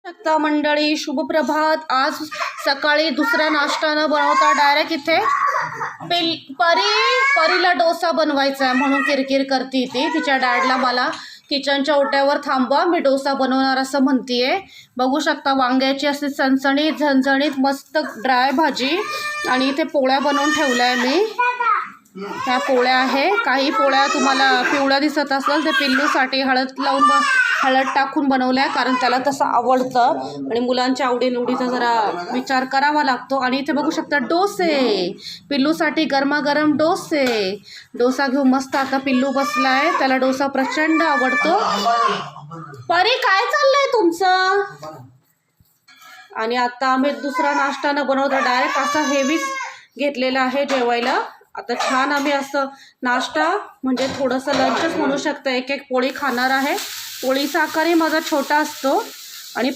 शकता मंडळी, शुभप्रभात. आज सकाळी दुसरा नाश्ता न बनवता डायरेक्ट इथे परीला डोसा बनवायचा आहे म्हणून किरकिर करते ती. तिच्या डॅडला मला किचनच्या ओट्यावर थांबवा, मी डोसा बनवणार असं म्हणतीये. बघू शकता वांग्याची अशी सणसणीत झणझणीत मस्त ड्राय भाजी आणि इथे पोळ्या बनवून ठेवल्या आहे मी. ह्या पोळ्या आहे. काही पोळ्या तुम्हाला पिवळ्या दिसत असेल ते पिल्लूसाठी हळद टाकून बनवल्या आहे, कारण त्याला तसं आवडतं आणि मुलांच्या आवडीनिवडीचा जरा विचार करावा लागतो. आणि इथे बघू शकता डोसे, पिल्लूसाठी गरमागरम डोसे. डोसा घेऊन मस्त आता पिल्लू बसला आहे, त्याला डोसा प्रचंड आवडतो. परी काय चाललंय तुमचं? आणि आता आम्ही दुसरा नाश्ता न बनवता डायरेक्ट असा हेवीच घेतलेला आहे जेवायला. आता छान आम्ही असं नाश्ता म्हणजे थोडंसं लंचच म्हणू शकता. एक एक पोळी खाणार आहे. पोळीचा आकारही माझा छोटा असतो आणि